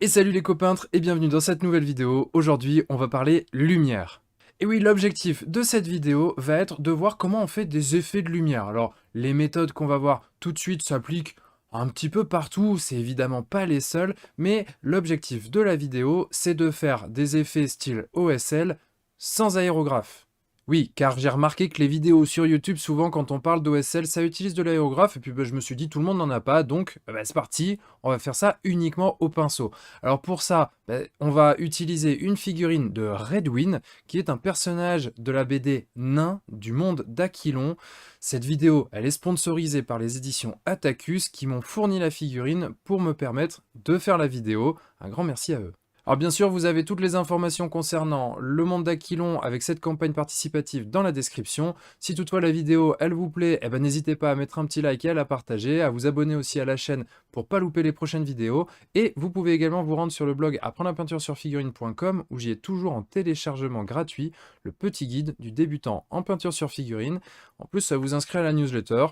Et salut les copintres et bienvenue dans cette nouvelle vidéo. Aujourd'hui, on va parler lumière. Et oui, l'objectif de cette vidéo va être de voir comment on fait des effets de lumière. Alors, les méthodes qu'on va voir tout de suite s'appliquent un petit peu partout, c'est évidemment pas les seules, mais l'objectif de la vidéo, c'est de faire des effets style OSL sans aérographe. Oui, car j'ai remarqué que les vidéos sur YouTube, souvent quand on parle d'OSL, ça utilise de l'aérographe, et puis je me suis dit tout le monde n'en a pas, donc c'est parti, on va faire ça uniquement au pinceau. Alors pour ça, on va utiliser une figurine de Redwin, qui est un personnage de la BD Nain du monde d'Aquilon. Cette vidéo, elle est sponsorisée par les éditions Atacus, qui m'ont fourni la figurine pour me permettre de faire la vidéo. Un grand merci à eux. Alors bien sûr, vous avez toutes les informations concernant le monde d'Aquilon avec cette campagne participative dans la description. Si toutefois la vidéo, elle vous plaît, n'hésitez pas à mettre un petit like et à la partager, à vous abonner aussi à la chaîne pour pas louper les prochaines vidéos. Et vous pouvez également vous rendre sur le blog apprendre-la-peinture-sur-figurine.com où j'y ai toujours en téléchargement gratuit le petit guide du débutant en peinture sur figurine. En plus, ça vous inscrit à la newsletter.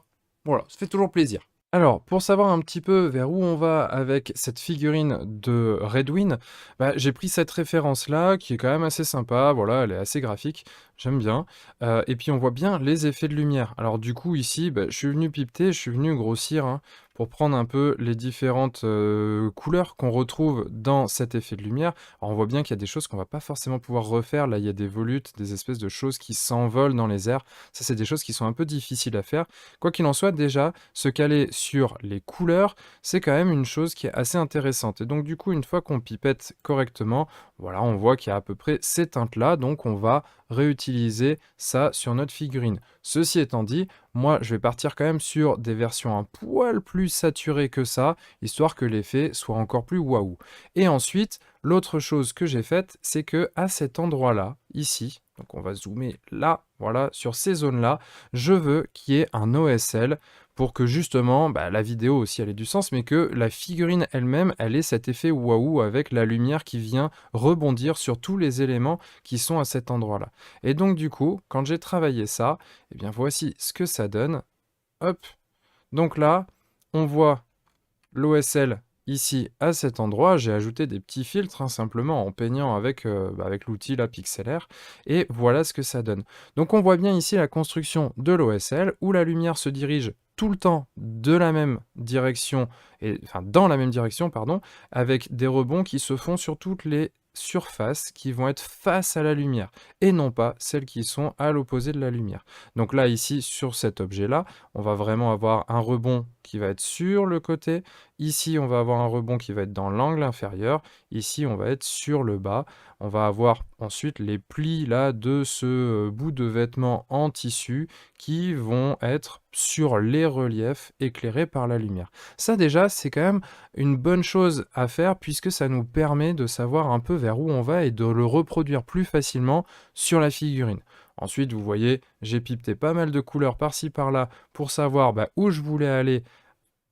Voilà, ça fait toujours plaisir. Alors, pour savoir un petit peu vers où on va avec cette figurine de Redwin, j'ai pris cette référence-là, qui est quand même assez sympa, voilà, elle est assez graphique, j'aime bien. Et puis on voit bien les effets de lumière. Alors du coup ici, je suis venu pipeter, je suis venu grossir, hein, pour prendre un peu les différentes couleurs qu'on retrouve dans cet effet de lumière. Alors on voit bien qu'il y a des choses qu'on va pas forcément pouvoir refaire, là il y a des volutes, des espèces de choses qui s'envolent dans les airs. Ça c'est des choses qui sont un peu difficiles à faire. Quoi qu'il en soit, déjà, se caler sur les couleurs, c'est quand même une chose qui est assez intéressante. Et donc du coup, une fois qu'on pipette correctement, voilà, on voit qu'il y a à peu près ces teintes-là, donc on va réutiliser ça sur notre figurine. Ceci étant dit, moi je vais partir quand même sur des versions un poil plus saturées que ça, histoire que l'effet soit encore plus waouh. Et ensuite, l'autre chose que j'ai faite, c'est que à cet endroit-là, ici, donc on va zoomer là, voilà, sur ces zones-là, je veux qu'il y ait un OSL pour que justement, la vidéo aussi elle ait du sens, mais que la figurine elle-même, elle ait cet effet waouh avec la lumière qui vient rebondir sur tous les éléments qui sont à cet endroit-là. Et donc du coup, quand j'ai travaillé ça, eh bien voici ce que ça donne. Hop. Donc là, on voit l'OSL ici à cet endroit. J'ai ajouté des petits filtres, hein, simplement en peignant avec l'outil la pixelaire. Et voilà ce que ça donne. Donc on voit bien ici la construction de l'OSL où la lumière se dirige tout le temps de la même direction, dans la même direction, pardon, avec des rebonds qui se font sur toutes les surfaces qui vont être face à la lumière et non pas celles qui sont à l'opposé de la lumière. Donc là, ici, sur cet objet-là, on va vraiment avoir un rebond qui va être sur le côté. Ici, on va avoir un rebond qui va être dans l'angle inférieur. Ici, on va être sur le bas. On va avoir ensuite les plis là de ce bout de vêtement en tissu qui vont être sur les reliefs éclairés par la lumière. Ça déjà, c'est quand même une bonne chose à faire puisque ça nous permet de savoir un peu vers où on va et de le reproduire plus facilement sur la figurine. Ensuite, vous voyez, j'ai pipeté pas mal de couleurs par-ci par-là pour savoir où je voulais aller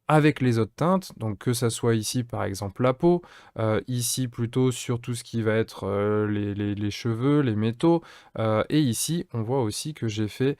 avec les autres teintes, donc que ça soit ici par exemple la peau, ici plutôt sur tout ce qui va être les cheveux, les métaux, et ici on voit aussi que j'ai fait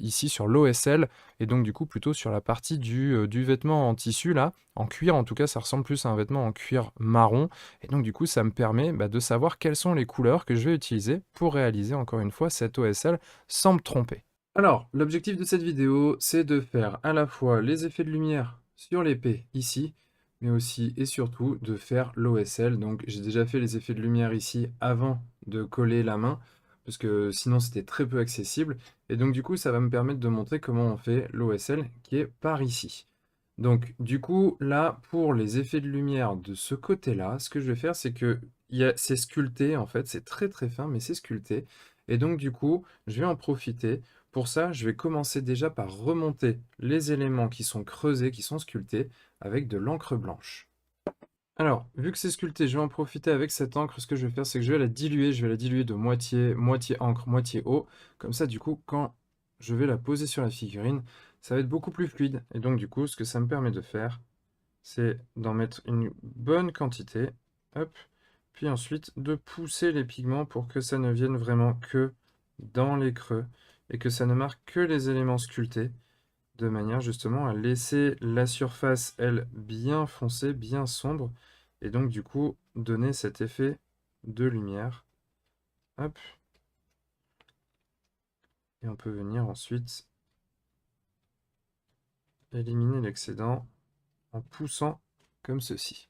ici sur l'OSL, et donc du coup plutôt sur la partie du vêtement en tissu là, en cuir en tout cas ça ressemble plus à un vêtement en cuir marron, et donc du coup ça me permet de savoir quelles sont les couleurs que je vais utiliser pour réaliser encore une fois cette OSL sans me tromper. Alors, l'objectif de cette vidéo, c'est de faire à la fois les effets de lumière sur l'épée ici, mais aussi et surtout de faire l'OSL. Donc j'ai déjà fait les effets de lumière ici avant de coller la main, parce que sinon c'était très peu accessible. Et donc du coup, ça va me permettre de montrer comment on fait l'OSL qui est par ici. Donc du coup, là, pour les effets de lumière de ce côté-là, ce que je vais faire, c'est que c'est sculpté, en fait, c'est très très fin, mais c'est sculpté. Et donc du coup, je vais en profiter. Pour ça, je vais commencer déjà par remonter les éléments qui sont creusés, qui sont sculptés, avec de l'encre blanche. Alors, vu que c'est sculpté, je vais en profiter avec cette encre. Ce que je vais faire, c'est que je vais la diluer de moitié, moitié encre, moitié eau. Comme ça, du coup, quand je vais la poser sur la figurine, ça va être beaucoup plus fluide. Et donc, du coup, ce que ça me permet de faire, c'est d'en mettre une bonne quantité. Hop. Puis ensuite, de pousser les pigments pour que ça ne vienne vraiment que dans les creux et que ça ne marque que les éléments sculptés, de manière justement à laisser la surface, elle, bien foncée, bien sombre, et donc du coup donner cet effet de lumière. Hop. Et on peut venir ensuite éliminer l'excédent en poussant comme ceci.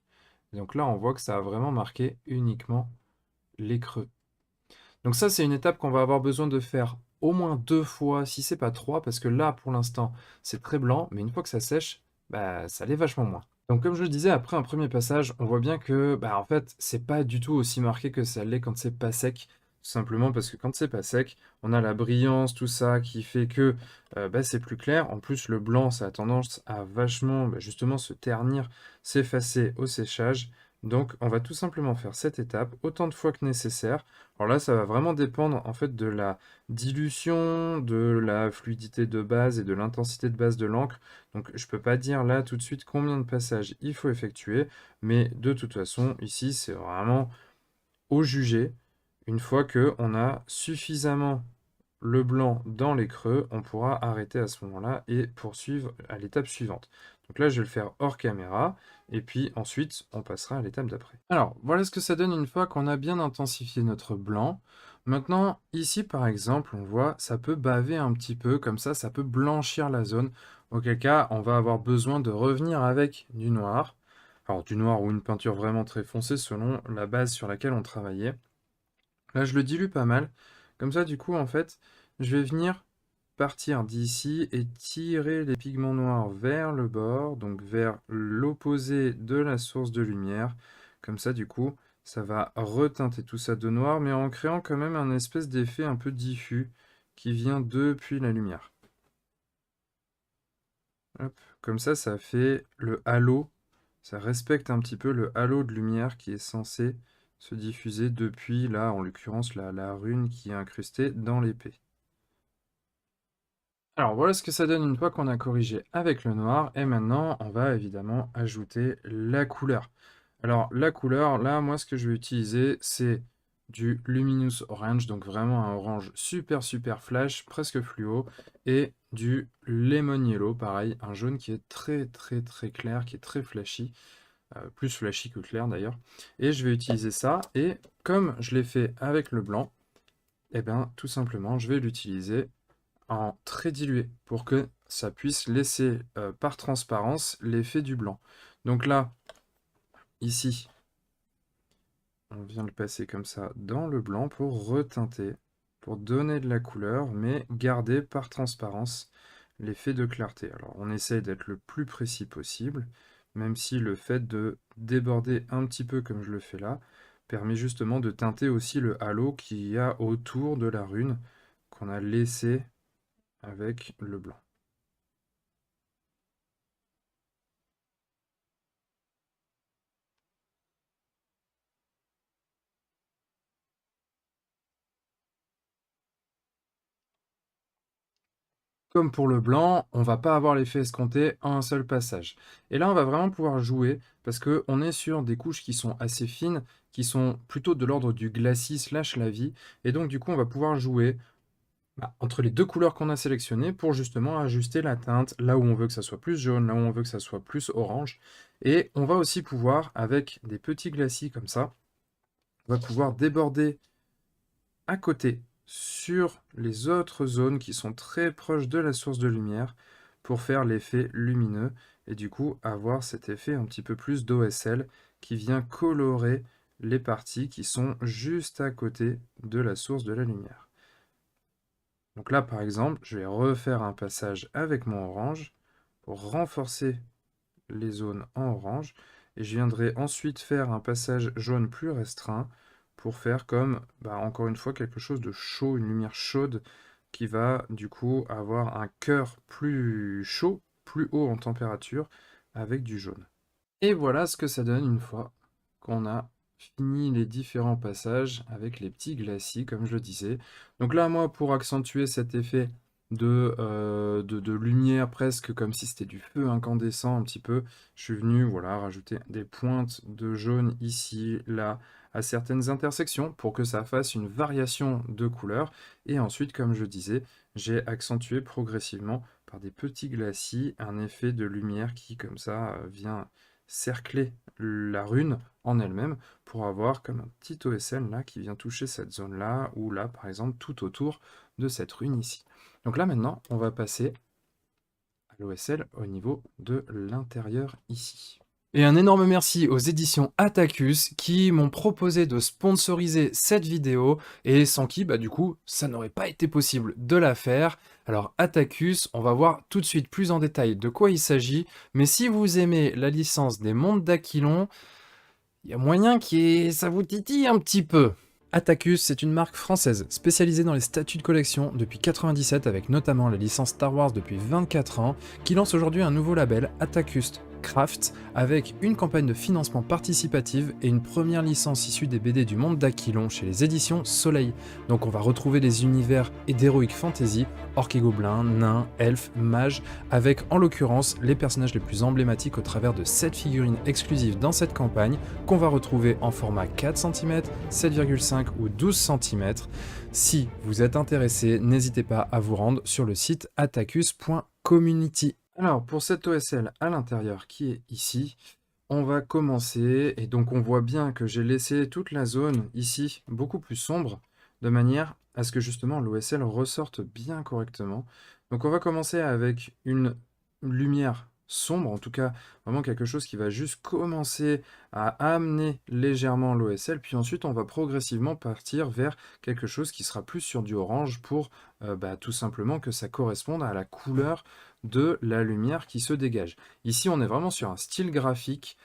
Et donc là, on voit que ça a vraiment marqué uniquement les creux. Donc ça, c'est une étape qu'on va avoir besoin de faire au moins 2 fois, si c'est pas 3, parce que là, pour l'instant, c'est très blanc, mais une fois que ça sèche, bah, ça l'est vachement moins. Donc comme je le disais, après un premier passage, on voit bien que, bah, en fait, c'est pas du tout aussi marqué que ça l'est quand c'est pas sec. Tout simplement parce que quand c'est pas sec, on a la brillance, tout ça, qui fait que bah, c'est plus clair. En plus, le blanc, ça a tendance à vachement, bah, justement, se ternir, s'effacer au séchage. Donc, on va tout simplement faire cette étape autant de fois que nécessaire. Alors là, ça va vraiment dépendre en fait de la dilution, de la fluidité de base et de l'intensité de base de l'encre. Donc je ne peux pas dire là tout de suite combien de passages il faut effectuer, mais de toute façon, ici, c'est vraiment au jugé. Une fois qu'on a suffisamment le blanc dans les creux, on pourra arrêter à ce moment-là et poursuivre à l'étape suivante. Donc là, je vais le faire hors caméra, et puis ensuite, on passera à l'étape d'après. Alors, voilà ce que ça donne une fois qu'on a bien intensifié notre blanc. Maintenant, ici, par exemple, on voit, ça peut baver un petit peu, comme ça peut blanchir la zone, auquel cas, on va avoir besoin de revenir avec du noir. Alors, du noir ou une peinture vraiment très foncée, selon la base sur laquelle on travaillait. Là, je le dilue pas mal. Comme ça, du coup, en fait, je vais venir partir d'ici et tirer les pigments noirs vers le bord, donc vers l'opposé de la source de lumière. Comme ça, du coup, ça va reteinter tout ça de noir, mais en créant quand même un espèce d'effet un peu diffus qui vient depuis la lumière. Hop. Comme ça fait le halo. Ça respecte un petit peu le halo de lumière qui est censé se diffuser depuis, là, en l'occurrence, la rune qui est incrustée dans l'épée. Alors voilà ce que ça donne une fois qu'on a corrigé avec le noir. Et maintenant, on va évidemment ajouter la couleur. Alors la couleur, là, moi, ce que je vais utiliser, c'est du Luminous Orange, donc vraiment un orange super super flash, presque fluo, et du Lemon Yellow, pareil, un jaune qui est très très très clair, qui est très flashy. Plus flashy que clair d'ailleurs. Et je vais utiliser ça, et comme je l'ai fait avec le blanc, et bien tout simplement je vais l'utiliser en très dilué pour que ça puisse laisser par transparence l'effet du blanc. Donc là, ici, on vient le passer comme ça dans le blanc pour reteinter, pour donner de la couleur, mais garder par transparence l'effet de clarté. Alors on essaye d'être le plus précis possible, même si le fait de déborder un petit peu comme je le fais là, permet justement de teinter aussi le halo qu'il y a autour de la rune qu'on a laissé avec le blanc. Comme pour le blanc, on va pas avoir l'effet escompté en un seul passage. Et là, on va vraiment pouvoir jouer parce qu'on est sur des couches qui sont assez fines, qui sont plutôt de l'ordre du glacis slash la vie. Et donc, du coup, on va pouvoir jouer entre les deux couleurs qu'on a sélectionnées pour justement ajuster la teinte là où on veut que ça soit plus jaune, là où on veut que ça soit plus orange. Et on va aussi pouvoir, avec des petits glacis comme ça, on va pouvoir déborder à côté sur les autres zones qui sont très proches de la source de lumière pour faire l'effet lumineux et du coup avoir cet effet un petit peu plus d'OSL qui vient colorer les parties qui sont juste à côté de la source de la lumière. Donc là par exemple, je vais refaire un passage avec mon orange pour renforcer les zones en orange et je viendrai ensuite faire un passage jaune plus restreint pour faire comme, encore une fois, quelque chose de chaud, une lumière chaude qui va du coup avoir un cœur plus chaud, plus haut en température avec du jaune. Et voilà ce que ça donne une fois qu'on a fini les différents passages avec les petits glacis, comme je le disais. Donc là, moi, pour accentuer cet effet de lumière, presque comme si c'était du feu incandescent un petit peu, je suis venu voilà, rajouter des pointes de jaune ici, là, à certaines intersections, pour que ça fasse une variation de couleurs. Et ensuite, comme je disais, j'ai accentué progressivement par des petits glacis un effet de lumière qui, comme ça, vient cercler la rune en elle-même pour avoir comme un petit OSL là qui vient toucher cette zone-là, ou là par exemple tout autour de cette rune ici. Donc là maintenant, on va passer à l'OSL au niveau de l'intérieur ici. Et un énorme merci aux éditions Attacus qui m'ont proposé de sponsoriser cette vidéo et sans qui, bah du coup, ça n'aurait pas été possible de la faire. Alors Attacus, on va voir tout de suite plus en détail de quoi il s'agit, mais si vous aimez la licence des Mondes d'Aquilon, il y a moyen que ça vous titille un petit peu. Attacus, c'est une marque française spécialisée dans les statues de collection depuis 97 avec notamment la licence Star Wars depuis 24 ans, qui lance aujourd'hui un nouveau label, Attacus Craft, avec une campagne de financement participative et une première licence issue des BD du monde d'Aquilon chez les éditions Soleil. Donc on va retrouver des univers et d'heroic fantasy, orques et gobelins, nains, elfes, mages, avec en l'occurrence les personnages les plus emblématiques au travers de 7 figurines exclusives dans cette campagne, qu'on va retrouver en format 4 cm, 7,5 ou 12 cm. Si vous êtes intéressé, n'hésitez pas à vous rendre sur le site attacus.community. Alors, pour cet OSL à l'intérieur qui est ici, on va commencer, et donc on voit bien que j'ai laissé toute la zone ici beaucoup plus sombre, de manière à ce que justement l'OSL ressorte bien correctement. Donc on va commencer avec une lumière sombre, en tout cas vraiment quelque chose qui va juste commencer à amener légèrement l'OSL, puis ensuite on va progressivement partir vers quelque chose qui sera plus sur du orange pour tout simplement que ça corresponde à la couleur de la lumière qui se dégage. Ici, on est vraiment sur un style graphique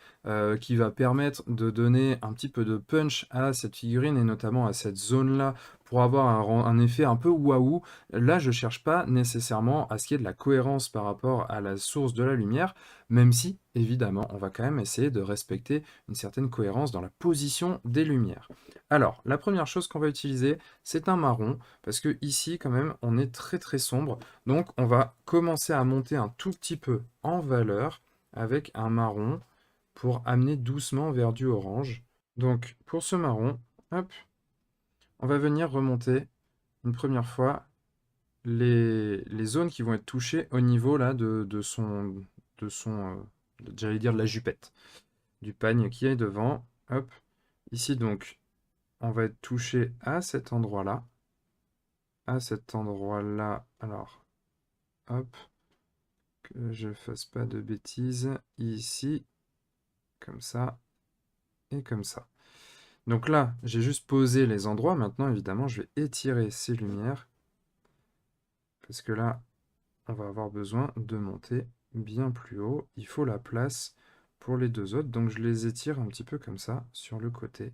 qui va permettre de donner un petit peu de punch à cette figurine et notamment à cette zone-là pour avoir un effet un peu waouh. Là, je ne cherche pas nécessairement à ce qu'il y ait de la cohérence par rapport à la source de la lumière, même si, évidemment, on va quand même essayer de respecter une certaine cohérence dans la position des lumières. Alors, la première chose qu'on va utiliser, c'est un marron, parce que ici, quand même, on est très très sombre. Donc, on va commencer à monter un tout petit peu en valeur avec un marron pour amener doucement vers du orange. Donc, pour ce marron, hop, on va venir remonter une première fois les zones qui vont être touchées au niveau là j'allais dire de la jupette, du pagne qui est devant. Hop, ici donc, on va être touché à cet endroit-là. À cet endroit-là, alors, hop, que je fasse pas de bêtises. Ici, comme ça, et comme ça. Donc là, j'ai juste posé les endroits. Maintenant, évidemment, je vais étirer ces lumières. Parce que là, on va avoir besoin de monter bien plus haut. Il faut la place pour les deux autres. Donc je les étire un petit peu comme ça, sur le côté.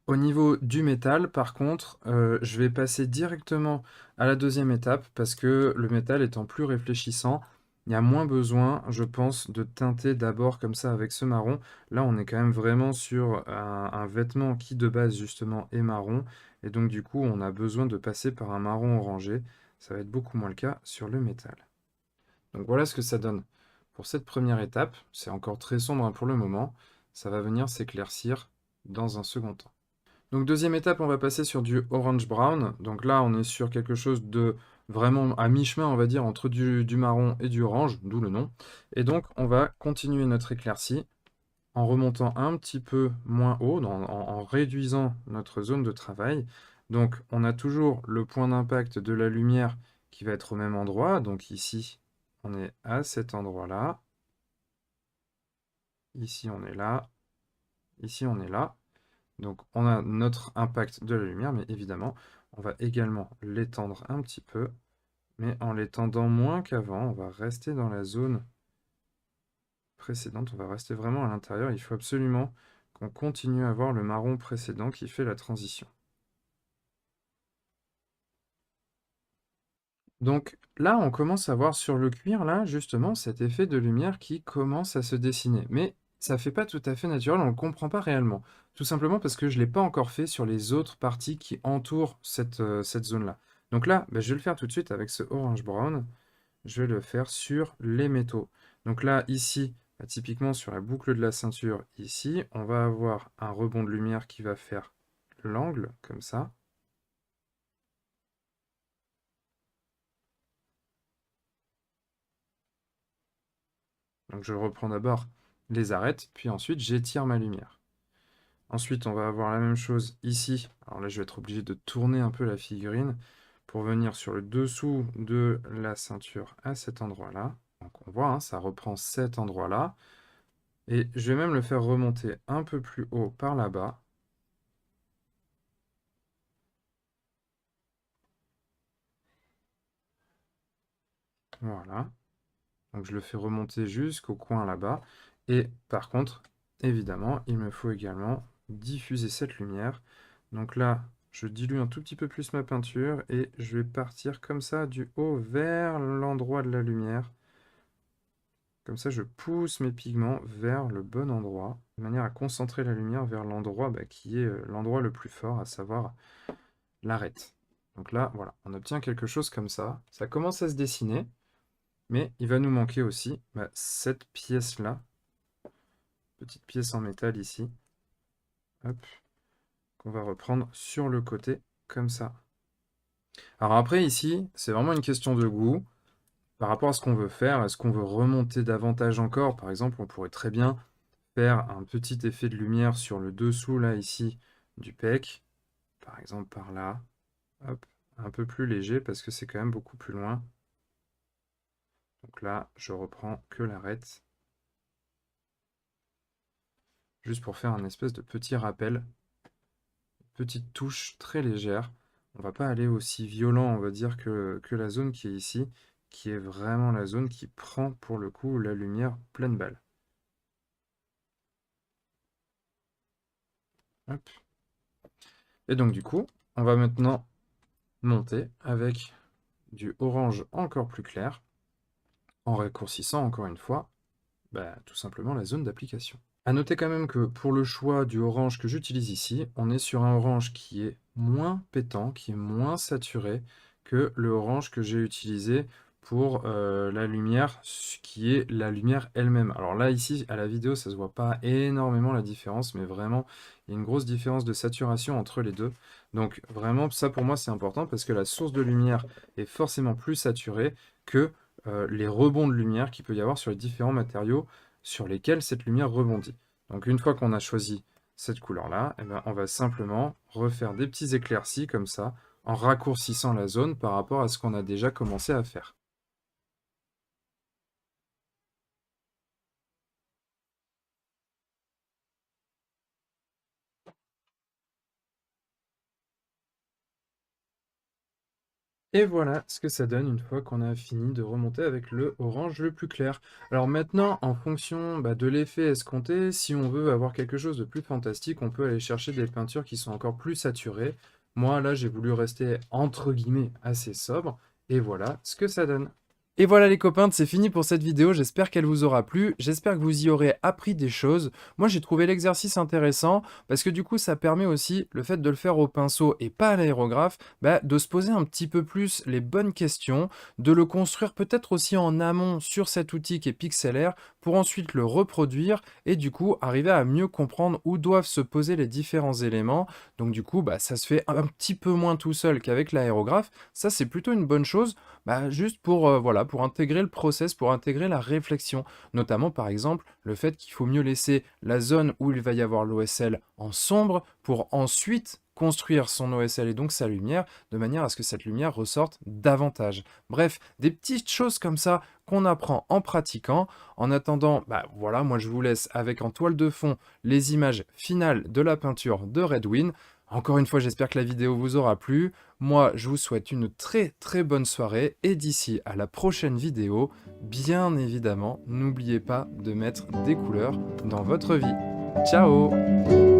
Au niveau du métal, par contre, je vais passer directement à la deuxième étape parce que le métal étant plus réfléchissant, il y a moins besoin, je pense, de teinter d'abord comme ça avec ce marron. Là, on est quand même vraiment sur un vêtement qui de base justement est marron. Et donc du coup, on a besoin de passer par un marron orangé. Ça va être beaucoup moins le cas sur le métal. Donc voilà ce que ça donne pour cette première étape. C'est encore très sombre hein, pour le moment. Ça va venir s'éclaircir dans un second temps. Donc deuxième étape, on va passer sur du orange brown. Donc là, on est sur quelque chose de vraiment à mi-chemin, on va dire, entre du marron et du orange, d'où le nom. Et donc, on va continuer notre éclaircie en remontant un petit peu moins haut, en réduisant notre zone de travail. Donc, on a toujours le point d'impact de la lumière qui va être au même endroit. Donc ici, on est à cet endroit-là. Ici, on est là. Ici, on est là. Donc on a notre impact de la lumière, mais évidemment, on va également l'étendre un petit peu, mais en l'étendant moins qu'avant, on va rester dans la zone précédente, on va rester vraiment à l'intérieur. Il faut absolument qu'on continue à voir le marron précédent qui fait la transition. Donc là, on commence à voir sur le cuir, là, justement, cet effet de lumière qui commence à se dessiner. Mais ça fait pas tout à fait naturel, on ne le comprend pas réellement. Tout simplement parce que je ne l'ai pas encore fait sur les autres parties qui entourent cette zone-là. Donc là, bah, je vais le faire tout de suite avec ce orange brown. Je vais le faire sur les métaux. Donc là, ici, bah, typiquement sur la boucle de la ceinture, ici, on va avoir un rebond de lumière qui va faire l'angle, comme ça. Donc je reprends d'abord les arrête, puis ensuite j'étire ma lumière. Ensuite, on va avoir la même chose ici. Alors là, je vais être obligé de tourner un peu la figurine pour venir sur le dessous de la ceinture à cet endroit-là. Donc on voit, hein, ça reprend cet endroit-là. Et je vais même le faire remonter un peu plus haut par là-bas. Voilà. Donc je le fais remonter jusqu'au coin là-bas. Et par contre, évidemment, il me faut également diffuser cette lumière. Donc là, je dilue un tout petit peu plus ma peinture et je vais partir comme ça du haut vers l'endroit de la lumière. Comme ça, je pousse mes pigments vers le bon endroit, de manière à concentrer la lumière vers l'endroit qui est l'endroit le plus fort, à savoir l'arête. Donc là, voilà, on obtient quelque chose comme ça. Ça commence à se dessiner, mais il va nous manquer aussi cette pièce-là, petite pièce en métal ici, hop, qu'on va reprendre sur le côté, comme ça. Alors après, ici, c'est vraiment une question de goût. Par rapport à ce qu'on veut faire, est-ce qu'on veut remonter davantage encore? Par exemple, on pourrait très bien faire un petit effet de lumière sur le dessous, là, ici, du pec. Par exemple, par là. Hop, un peu plus léger, parce que c'est quand même beaucoup plus loin. Donc là, je reprends que l'arête. Juste pour faire un espèce de petit rappel. Petite touche très légère. On va pas aller aussi violent, on va dire, que la zone qui est ici, qui est vraiment la zone qui prend, pour le coup, la lumière pleine balle. Hop. Et donc du coup, on va maintenant monter avec du orange encore plus clair, en raccourcissant encore une fois, tout simplement la zone d'application. À noter quand même que pour le choix du orange que j'utilise ici, on est sur un orange qui est moins pétant, qui est moins saturé que le orange que j'ai utilisé pour la lumière, qui est la lumière elle-même. Alors là, ici, à la vidéo, ça se voit pas énormément la différence, mais vraiment, il y a une grosse différence de saturation entre les deux. Donc vraiment, ça pour moi, c'est important parce que la source de lumière est forcément plus saturée que les rebonds de lumière qu'il peut y avoir sur les différents matériaux sur lesquels cette lumière rebondit. Donc une fois qu'on a choisi cette couleur-là, on va simplement refaire des petits éclaircis comme ça, en raccourcissant la zone par rapport à ce qu'on a déjà commencé à faire. Et voilà ce que ça donne une fois qu'on a fini de remonter avec le orange le plus clair. Alors maintenant, en fonction de l'effet escompté, si on veut avoir quelque chose de plus fantastique, on peut aller chercher des peintures qui sont encore plus saturées. Moi, là, j'ai voulu rester, entre guillemets, assez sobre. Et voilà ce que ça donne. Et voilà les copains, c'est fini pour cette vidéo, j'espère qu'elle vous aura plu, j'espère que vous y aurez appris des choses. Moi j'ai trouvé l'exercice intéressant parce que du coup ça permet aussi, le fait de le faire au pinceau et pas à l'aérographe, de se poser un petit peu plus les bonnes questions, de le construire peut-être aussi en amont sur cet outil qui est pixelaire pour ensuite le reproduire et du coup arriver à mieux comprendre où doivent se poser les différents éléments. Donc du coup ça se fait un petit peu moins tout seul qu'avec l'aérographe, ça c'est plutôt une bonne chose. Juste pour, voilà, pour intégrer le process, pour intégrer la réflexion. Notamment, par exemple, le fait qu'il faut mieux laisser la zone où il va y avoir l'OSL en sombre pour ensuite construire son OSL et donc sa lumière, de manière à ce que cette lumière ressorte davantage. Bref, des petites choses comme ça qu'on apprend en pratiquant. En attendant, voilà, moi je vous laisse avec en toile de fond les images finales de la peinture de Redwin. Encore une fois, j'espère que la vidéo vous aura plu. Moi, je vous souhaite une très très bonne soirée et d'ici à la prochaine vidéo, bien évidemment, n'oubliez pas de mettre des couleurs dans votre vie. Ciao!